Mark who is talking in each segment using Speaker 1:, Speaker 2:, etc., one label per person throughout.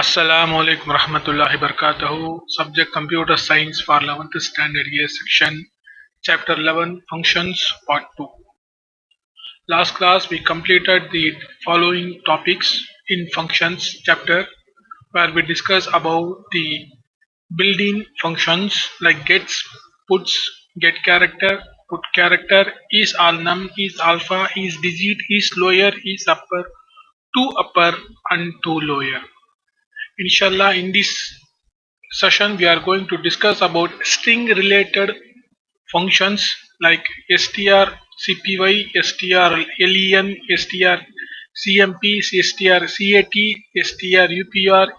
Speaker 1: Assalamu alaikum rahmatullahi barakatuhu. Subject Computer Science for 11th Standard Year Section Chapter 11 Functions Part 2. Last class we completed the following topics in Functions chapter where we discussed about the built-in functions like gets, puts, get character, put character, is all num, is alpha, is digit, is lower, is upper, to upper and to lower. Inshallah, in this session we are going to discuss about string related functions like strcpy, strlen, strcmp, strcat,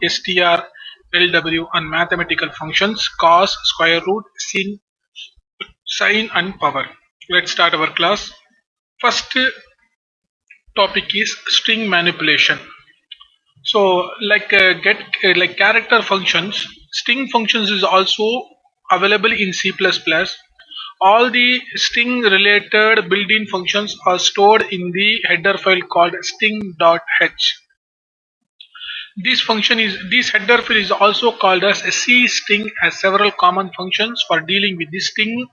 Speaker 1: strupr, strlw and mathematical functions cos, square root, sin, sine and power. Let's start our class. First topic is string manipulation. So, get like character functions, string functions is also available in C++. All the string related built-in functions are stored in the header file called string.h. This header file is also called as a C string, has several common functions for dealing with the strings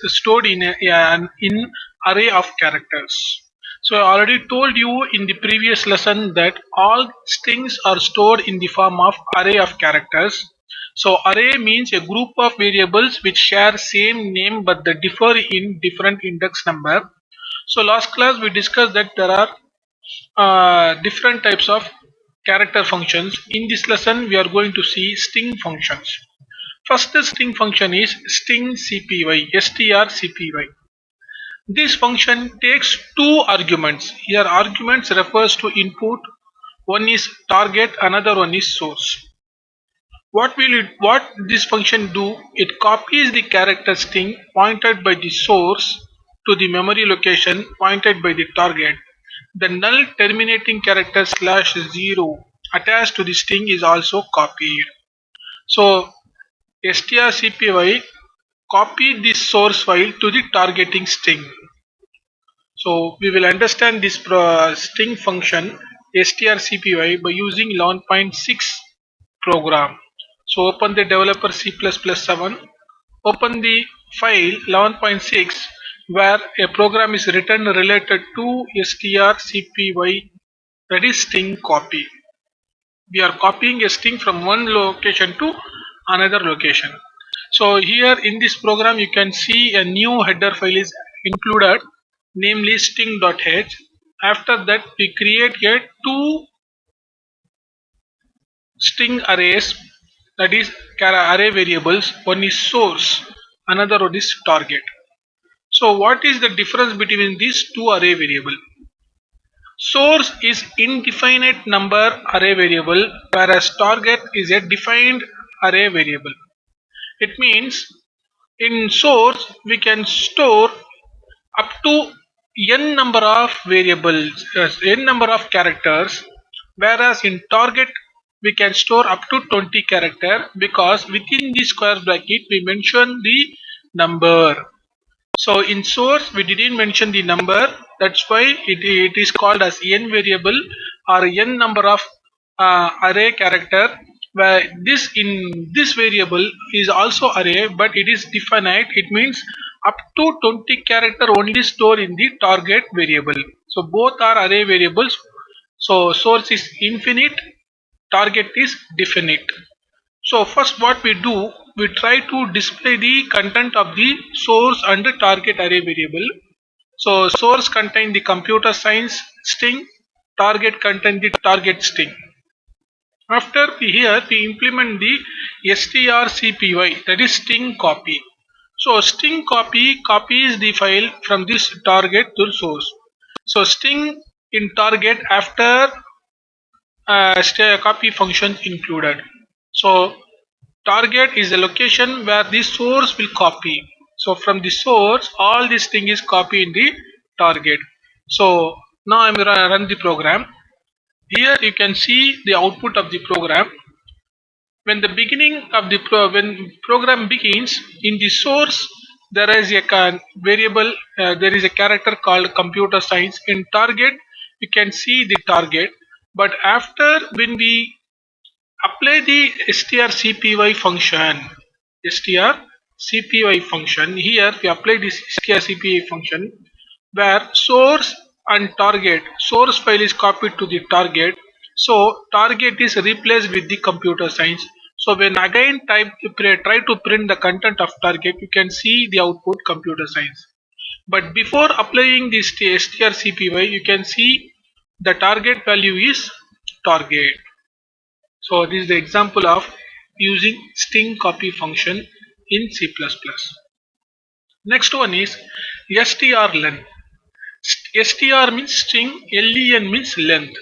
Speaker 1: stored in an in array of characters. So I already told you in the previous lesson that all strings are stored in the form of array of characters. So array means a group of variables which share same name but they differ in different index number. So last class we discussed that there are different types of character functions. In this lesson we are going to see string functions. First string function is string cpy, strcpy. This function takes two arguments. Here arguments refers to input. One is target, another one is source. What this function do? It copies the character string pointed by the source to the memory location pointed by the target. The null terminating character /0 attached to the string is also copied. So strcpy copy this source file to the targeting string. So we will understand this string function strcpy by using 11.6 program. So open the developer C++7, open the file 11.6 where a program is written related to strcpy, that is string copy. We are copying a string from one location to another location. So here in this program you can see a new header file is included, namely string.h. After that we create a two string arrays, that is array variables. One is source, another one is target. So what is the difference between these two array variable? Source is indefinite number array variable, whereas target is a defined array variable. It means in source we can store up to n number of variables, n number of characters, whereas in target we can store up to 20 character, because within the square bracket we mention the number. So in source we didn't mention the number, that's why it is called as n variable or n number of array character, where this variable is also array but it is definite. It means up to 20 character only stored in the target variable. So both are array variables. So source is infinite, target is definite. So first what we do, we try to display the content of the source and the target array variable. So source contain the computer science string, target contain the target string. After here we implement the strcpy, that is string copy. So string copy copies the file from this target to source. So string in target after copy function included. So target is the location where the source will copy. So from the source all this thing is copied in the target. So now I am run the program. Here you can see the output of the program. When the beginning of the when program begins, in the source there is a variable, there is a character called computer science. In target you can see the target, But after when we apply the strcpy function, strcpy function, here we apply this strcpy function where source and target, source file is copied to the target, so target is replaced with the computer science. So when again try to print the content of target, you can see the output computer science. But before applying this strcpy, you can see the target value is target. So this is the example of using string copy function in C++. Next one is strlen. Str means string, len means length.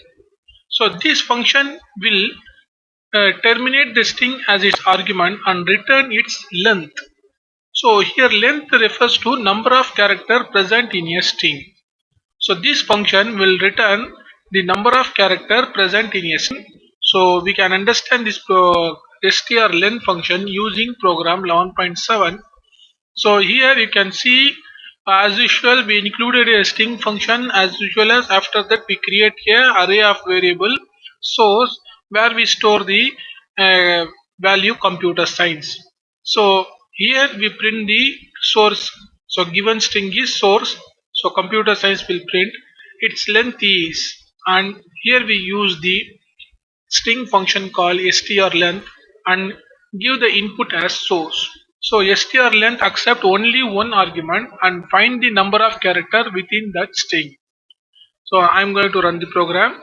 Speaker 1: So this function will terminate the string as its argument and return its length. So here length refers to number of character present in a string. So this function will return the number of character present in a string. So we can understand this strlen function using program 11.7. So here you can see, as usual we included a string function, as usual as after that we create a array of variable source where we store the uh, value computer science. So here we print the source. So given string is source, so computer science will print its length is, and here we use the string function called strlen and give the input as source. So strlen accept only one argument and find the number of character within that string. So I'm going to run the program.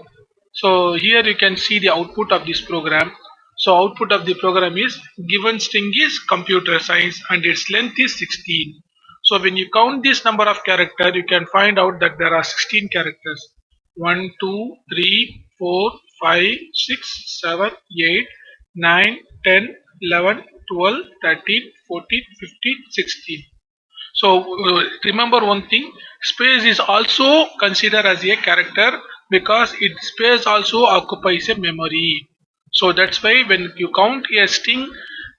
Speaker 1: So here you can see the output of this program. So output of the program is given string is computer science and its length is 16. So when you count this number of character, you can find out that there are 16 characters. 1, 2, 3, 4, 5, 6, 7, 8, 9, 10, 11, 12, 13, 14, 15, 16. So remember one thing, space is also considered as a character because it space also occupies a memory. So that's why when you count a string,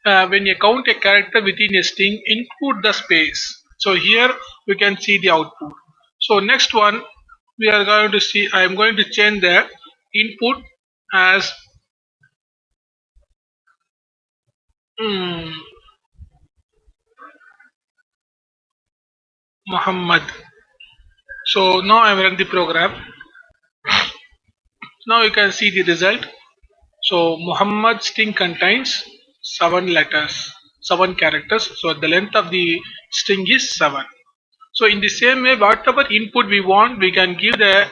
Speaker 1: when you count a character within a string, include the space. So here we can see the output. So next one we are going to see, I am going to change the input as mm, Muhammad. So now I am running the program. Now you can see the result. So Muhammad string contains 7 letters, 7 characters. So the length of the string is 7. So in the same way, whatever input we want, we can give the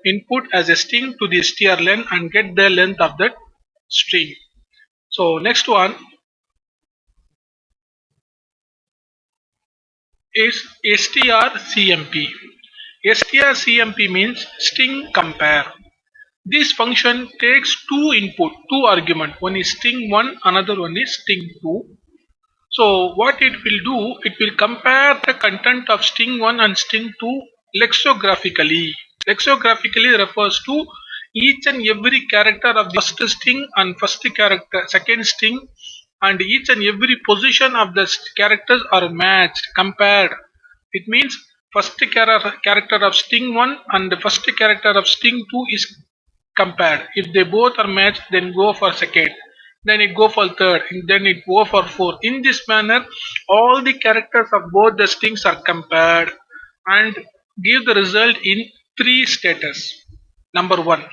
Speaker 1: input as a string to the strlen and get the length of that string. So next one is strcmp. strcmp means string compare. This function takes two input, two argument. One is string 1, another one is string 2. So what it will do, it will compare the content of string 1 and string 2 lexicographically. Lexicographically refers to each and every character of the first string and first character, second string, and each and every position of the characters are matched, compared. It means first character of string 1 and the first character of string 2 is compared. If they both are matched, then go for second, then it go for third, and then it go for fourth. In this manner, all the characters of both the strings are compared and give the result in three status. Number one,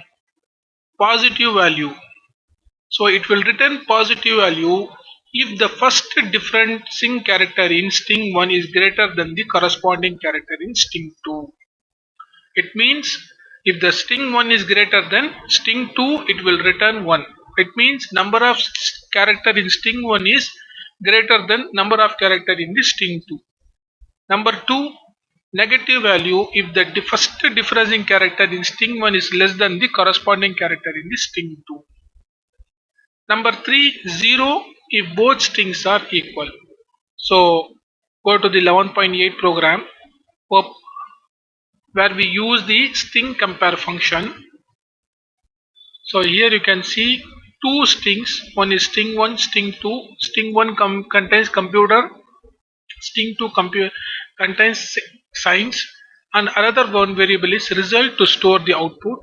Speaker 1: positive value. So it will return positive value if the first differentiating character in string 1 is greater than the corresponding character in string 2. It means if the string 1 is greater than string 2, it will return 1. It means number of character in string 1 is greater than number of character in the string 2. Number 2, negative value if the first differentiating character in string 1 is less than the corresponding character in the string 2. Number 3, 0 if both strings are equal. So go to the 11.8 program where we use the string compare function. So here you can see two strings, one is string 1, string 2. String 1 contains computer, string 2 contains science, and another one variable is result to store the output.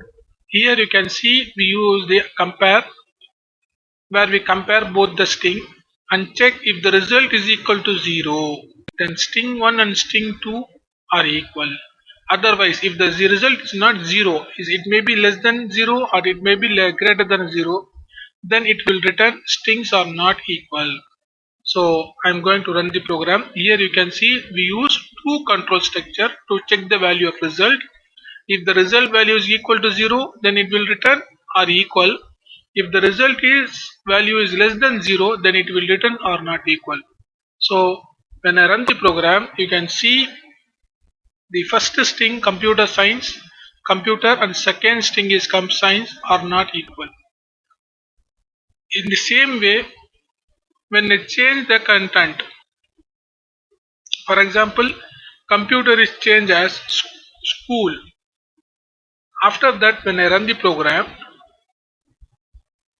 Speaker 1: Here you can see we use the compare, where we compare both the string and check if the result is equal to 0, then string 1 and string 2 are equal. Otherwise, if the result is not 0, it may be less than 0 or it may be greater than 0, then it will return strings are not equal. So I am going to run the program. Here you can see we use two control structure to check the value of result. If the result value is equal to 0, then it will return or equal. If the result is value is less than 0, then it will return or not equal. So when I run the program, you can see the first string computer science, computer, and second string is comp science are not equal. In the same way, when I change the content, for example, computer is changed as school. After that, when I run the program,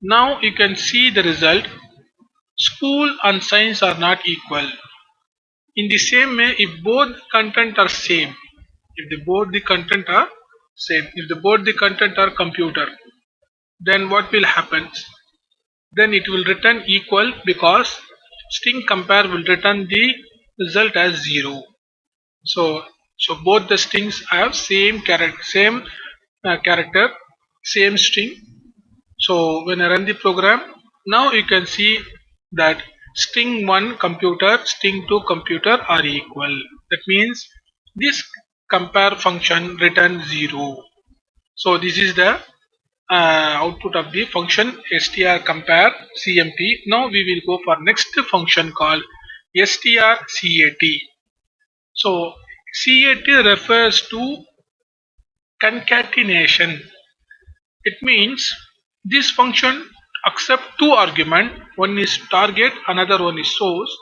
Speaker 1: now you can see the result. School and science are not equal. In the same way, if both content are same, if the both the content are computer, then what will happen? Then it will return equal, because string compare will return the result as 0. So both the strings have same character, same string. So when I run the program, now you can see that string 1 computer, string 2 computer are equal. That means this compare function returns 0. So this is the output of the function str compare cmp. Now we will go for next function called strcat. So cat refers to concatenation. It means this function accepts two arguments, one is target, another one is source.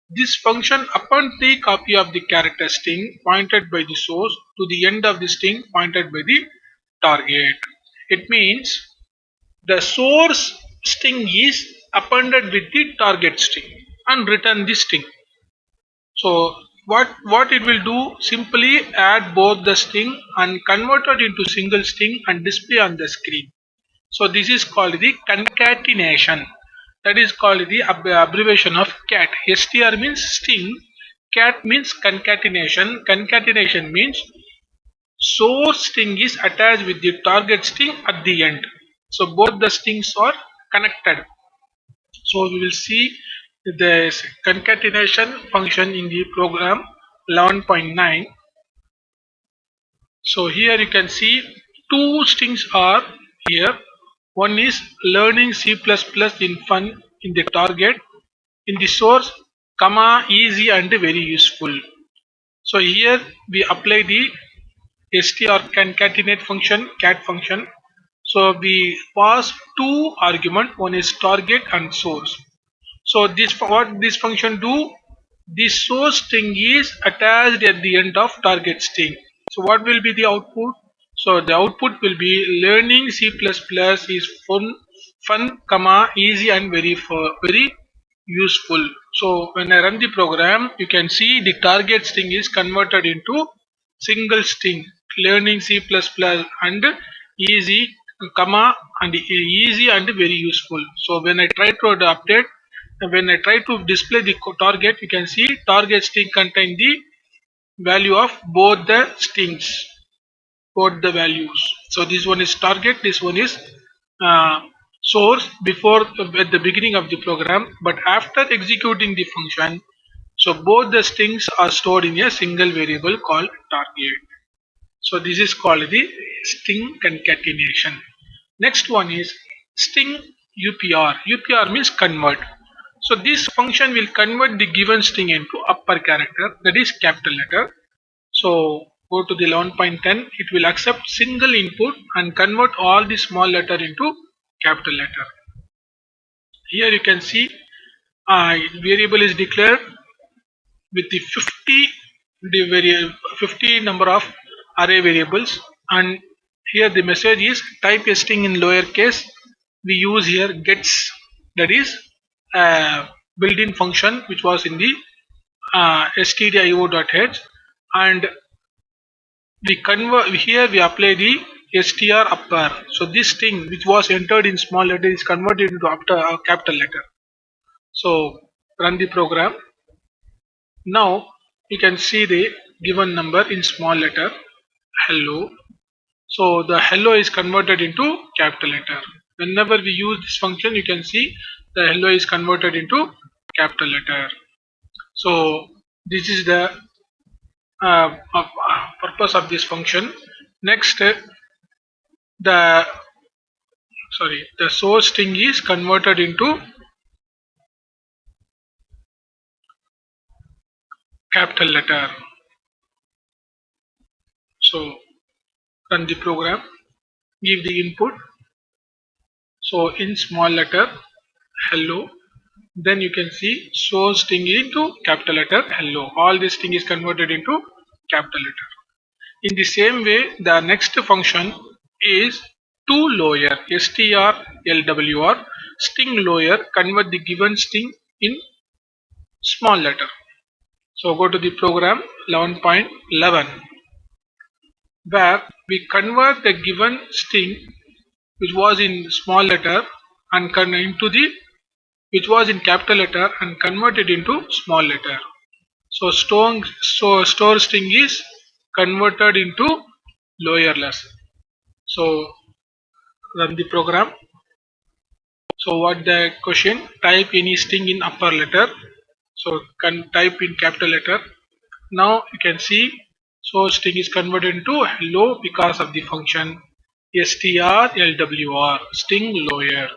Speaker 1: This function appends the copy of the character string pointed by the source to the end of the string pointed by the target. It means the source string is appended with the target string and return the string. So what it will do, simply add both the string and convert it into single string and display on the screen. So this is called the concatenation. That is called the abbreviation of cat. Str means string, cat means concatenation. Concatenation means source string is attached with the target string at the end. So both the strings are connected. So we will see the concatenation function in the program 11.9. So here you can see two strings are here. One is learning C++ in fun in the target, in the source, comma, easy and very useful. So here we apply the str concatenate function, cat function. So we pass two arguments, one is target and source. So this, what this function do, the source string is attached at the end of target string. So what will be the output? So the output will be learning C++ is fun, comma, easy and very useful. So when I run the program, you can see the target string is converted into single string, learning C++ and easy, comma, and easy and very useful. So when I try to update, when I try to display the target, you can see target string contain the value of both the strings, both the values. So this one is target, this one is uh, source before at the beginning of the program, but after executing the function, so both the strings are stored in a single variable called target. So this is called the string concatenation. Next one is string UPR. UPR means convert. So this function will convert the given string into upper character, that is capital letter. So go to the 11.10, it will accept single input and convert all the small letter into capital letter. Here you can see variable is declared with the 50 number of array variables, and here the message is type a string in lowercase. We use here gets, that is a built-in function which was in the stdio.h, and we convert, here we apply the str upper. So this string which was entered in small letter is converted into after a capital letter. So run the program. Now you can see the given number in small letter hello. So the hello is converted into capital letter. Whenever we use this function, you can see the hello is converted into capital letter. So this is the purpose of this function. Next, the the source string is converted into capital letter. So run the program, give the input. So in small letter hello, then you can see source string into capital letter hello. All this string is converted into capital letter. In the same way, the next function is to lower strlwr string lower, convert the given string in small letter. So go to the program 11.11 where we convert the given string which was in small letter and into the which was in capital letter and convert it into small letter. So store string is converted into lower less. So run the program. So what the question? Type any string in upper letter. So can type in capital letter. Now you can see so string is converted into hello because of the function strlwr string lower.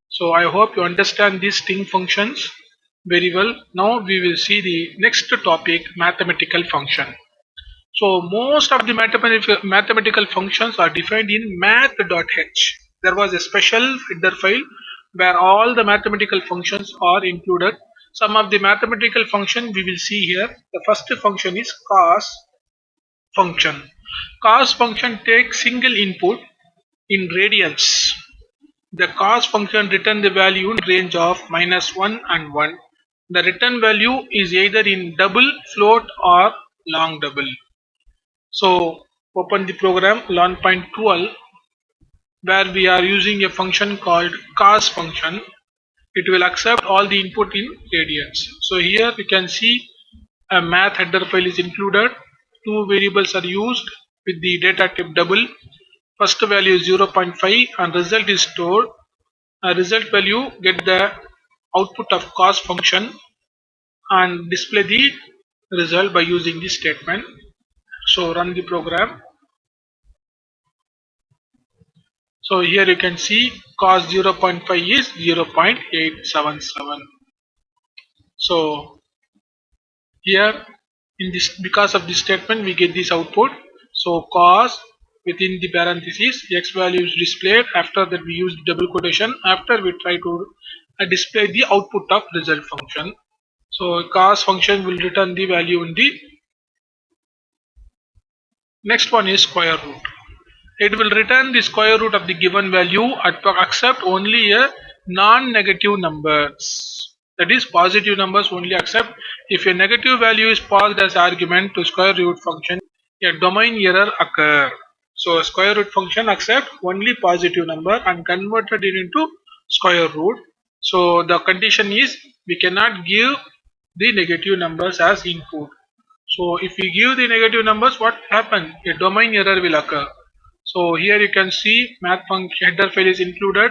Speaker 1: So I hope you understand these string functions very well. Now we will see the next topic, mathematical function. So most of the mathematical functions are defined in math.h. There was a special header file where all the mathematical functions are included. Some of the mathematical function we will see here. The first function is cos function. Cos function takes single input in radians. The cos function return the value in range of -1 and 1. The return value is either in double, float or long double. So open the program 11.12 where we are using a function called cos function. It will accept all the input in radians. So here you can see a math header file is included. Two variables are used with the data type double. First value is 0.5 and result is stored. A result value get the output of cos function and display the result by using this statement. So run the program. So here you can see cos 0.5 is 0.877. So here in this, because of this statement we get this output. So cos within the parentheses x value is displayed. After that we use double quotation. After we try to display the output of result function. So cos function will return the value in the next one is square root. It will return the square root of the given value accept only a non-negative numbers. That is positive numbers only accept. If a negative value is passed as argument to square root function, a domain error occur. So a square root function accept only positive number and converted it into square root. So the condition is we cannot give the negative numbers as input. So if we give the negative numbers, what happen? A domain error will occur. So here you can see math function header file is included.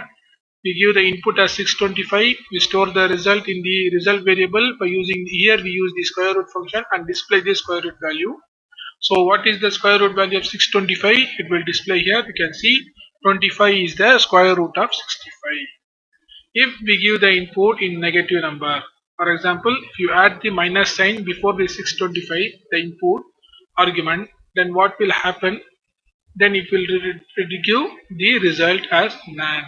Speaker 1: We give the input as 625. We store the result in the result variable by using here we use the square root function and display the square root value. So what is the square root value of 625? It will display here. You can see 25 is the square root of 65. If we give the input in negative number, for example, if you add the minus sign before the 625, the input argument, then what will happen? Then it will give the result as none,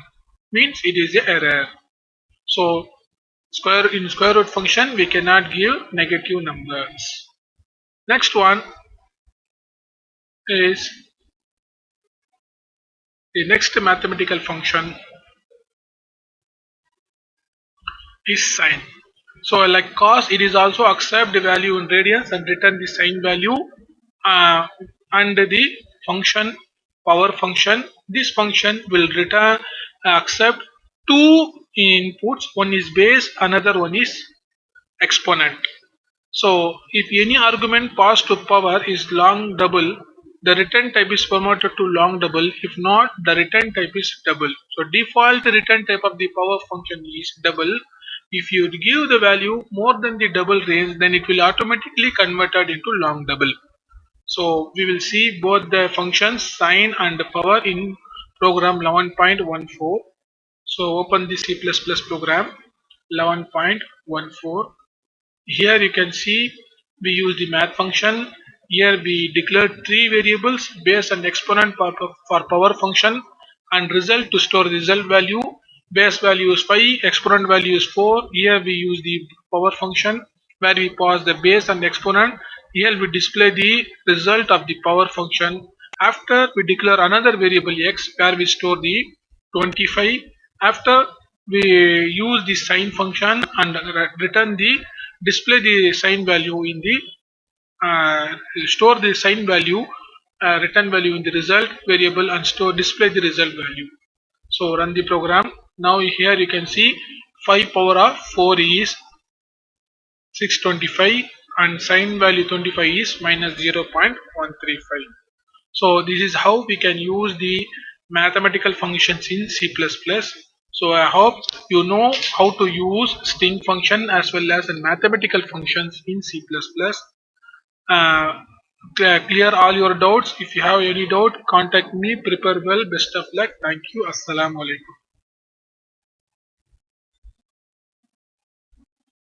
Speaker 1: means it is a error. So in square root function we cannot give negative numbers. Next one is the next mathematical function is sine. So like cos, it is also accept the value in radians and return the sine value and the function power function. This function will return accept two inputs. One is base, another one is exponent. So if any argument passed to power is long double, the return type is converted to long double. If not, the return type is double. So default return type of the power function is double. If you give the value more than the double range, then it will automatically converted into long double. So we will see both the functions sine and power in program 11.14. So open the C++ program 11.14. Here you can see we use the math function. Here we declared three variables: base and exponent for power function, and result to store the result value. Base value is 5, exponent value is 4. Here we use the power function where we pass the base and exponent. Here we display the result of the power function. After we declare another variable x where we store the 25. After we use the sine function and return the display the sine value in the store the sine value return value in the result variable and store display the result value. So run the program. Now here you can see 5 power of 4 is 625 and sine value 25 is minus 0.135. So this is how we can use the mathematical functions in C++. So I hope you know how to use string function as well as the mathematical functions in C++. Clear all your doubts. If you have any doubt, contact me. Prepare well. Best of luck. Thank you. Assalamu alaikum.